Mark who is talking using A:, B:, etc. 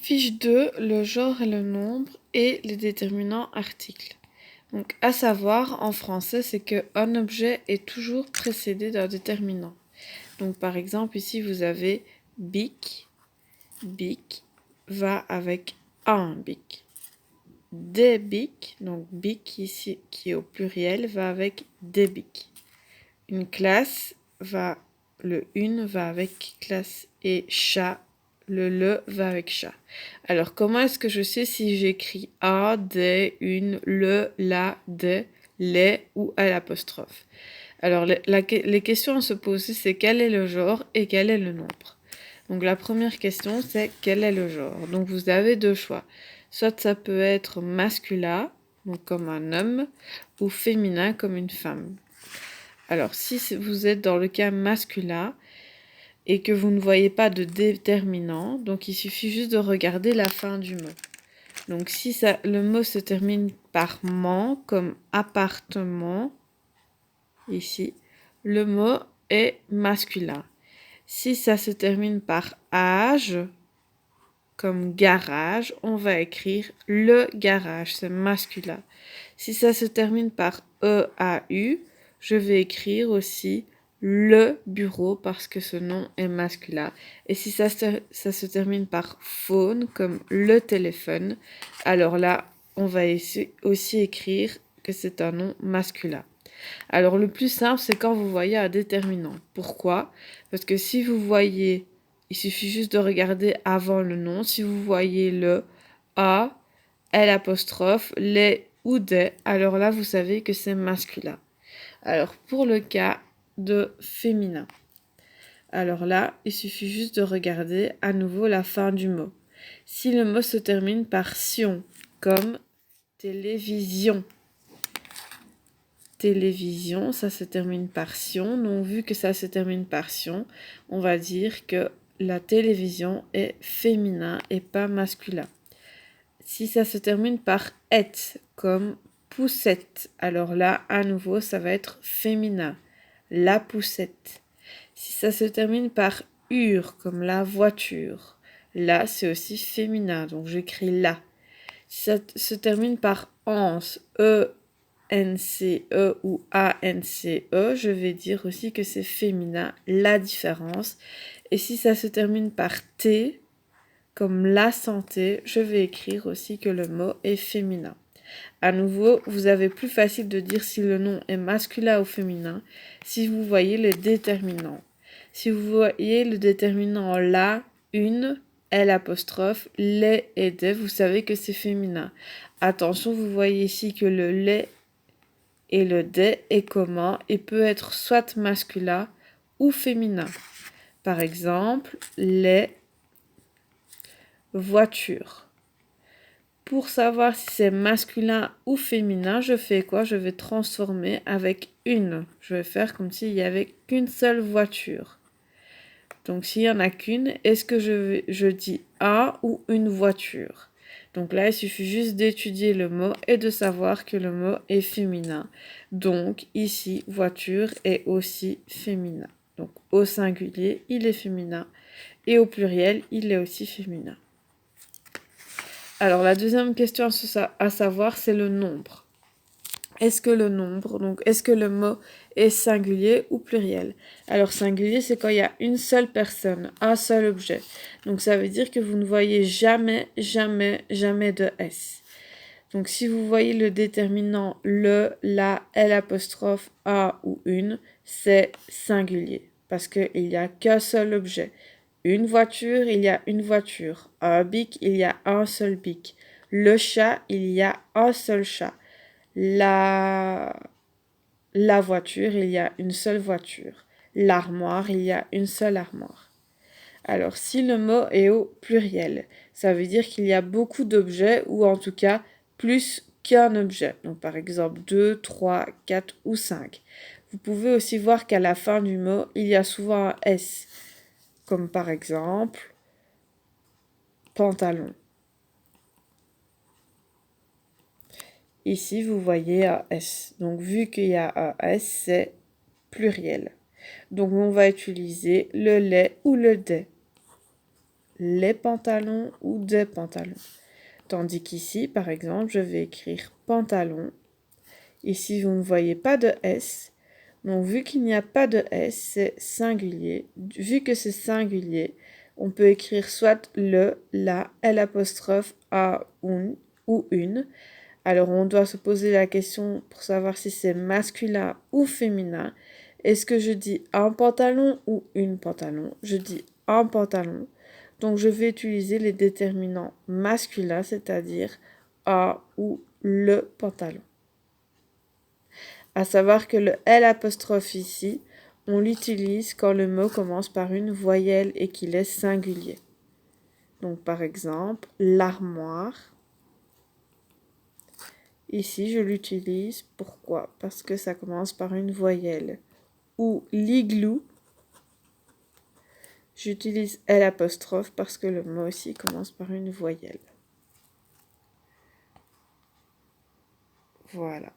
A: Fiche 2, le genre et le nombre et les déterminants articles. Donc, à savoir, en français, c'est qu'un objet est toujours précédé d'un déterminant. Donc, par exemple, ici, vous avez bic. Bic va avec un bic. Des bics, donc bic ici, qui est au pluriel, va avec des bics. Une classe va, le une va avec classe et chat, le va avec chat. Alors, comment est-ce que je sais si j'écris a, des, une, le, la, des, les ou à l'apostrophe? Alors, les questions à se poser, c'est quel est le genre et quel est le nombre. Donc, la première question, c'est quel est le genre? Donc, vous avez deux choix. Soit ça peut être masculin, donc comme un homme, ou féminin comme une femme. Alors, si vous êtes dans le cas masculin et que vous ne voyez pas de déterminant, donc il suffit juste de regarder la fin du mot. Donc, si le mot se termine par ment, comme appartement, ici, le mot est masculin. Si ça se termine par âge, comme garage, on va écrire le garage, c'est masculin. Si ça se termine par EAU, je vais écrire aussi le bureau parce que ce nom est masculin. Et si ça se termine par phone, comme le téléphone, alors là, on va aussi écrire que c'est un nom masculin. Alors le plus simple, c'est quand vous voyez un déterminant. Pourquoi? Parce que si vous voyez, il suffit juste de regarder avant le nom. Si vous voyez le A, L apostrophe, les ou des, alors là, vous savez que c'est masculin. Alors pour le cas de féminin, alors là, il suffit juste de regarder à nouveau la fin du mot. Si le mot se termine par sion, comme télévision, télévision, ça se termine par sion. Donc, vu que ça se termine par sion, on va dire que la télévision est féminin et pas masculin. Si ça se termine par et, comme poussette, alors là, à nouveau, ça va être féminin. La poussette. Si ça se termine par ur, comme la voiture, là, c'est aussi féminin. Donc, j'écris là. Si ça se termine par anse, NCE ou ANCE, je vais dire aussi que c'est féminin, la différence. Et si ça se termine par T, comme la santé, je vais écrire aussi que le mot est féminin. À nouveau, vous avez plus facile de dire si le nom est masculin ou féminin si vous voyez les déterminants. Si vous voyez le déterminant la, une, L apostrophe, les et des, vous savez que c'est féminin. Attention, vous voyez ici que le les et le des est commun et peut être soit masculin ou féminin. Par exemple, les voitures. Pour savoir si c'est masculin ou féminin, je fais quoi? Je vais transformer avec une. Je vais faire comme s'il n'y avait qu'une seule voiture. Donc s'il n'y en a qu'une, est-ce que je dis un ou une voiture? Donc là, il suffit juste d'étudier le mot et de savoir que le mot est féminin. Donc ici, voiture est aussi féminin. Donc au singulier, il est féminin et au pluriel, il est aussi féminin. Alors la deuxième question à savoir, c'est le nombre. Est-ce que le nombre, donc est-ce que le mot est singulier ou pluriel? Alors singulier, c'est quand il y a une seule personne, un seul objet. Donc ça veut dire que vous ne voyez jamais, jamais, jamais de S. Donc si vous voyez le déterminant le, la, L apostrophe, a ou une, c'est singulier parce qu'il n'y a qu'un seul objet. Une voiture, il y a une voiture. Un bic, il y a un seul bic. Le chat, il y a un seul chat. La voiture, il y a une seule voiture. L'armoire, il y a une seule armoire. Alors, si le mot est au pluriel, ça veut dire qu'il y a beaucoup d'objets ou en tout cas plus qu'un objet. Donc, par exemple, 2, 3, 4 ou 5. Vous pouvez aussi voir qu'à la fin du mot, il y a souvent un S, comme par exemple pantalon. Ici, vous voyez un S. Donc, vu qu'il y a un S, c'est pluriel. Donc, on va utiliser le les ou le des. les pantalons ou des pantalons. Tandis qu'ici, par exemple, je vais écrire pantalon. Ici, vous ne voyez pas de S. Donc, vu qu'il n'y a pas de S, c'est singulier. Vu que c'est singulier, on peut écrire soit le, la, l'apostrophe, a, un ou une. Alors, on doit se poser la question pour savoir si c'est masculin ou féminin. Est-ce que je dis un pantalon ou une pantalon? Je dis un pantalon. Donc, je vais utiliser les déterminants masculins, c'est-à-dire a ou le pantalon. À savoir que le L apostrophe ici, on l'utilise quand le mot commence par une voyelle et qu'il est singulier. Donc, par exemple, l'armoire. Ici, je l'utilise. Pourquoi? Parce que ça commence par une voyelle. Ou l'igloo. J'utilise L apostrophe parce que le mot aussi commence par une voyelle. Voilà.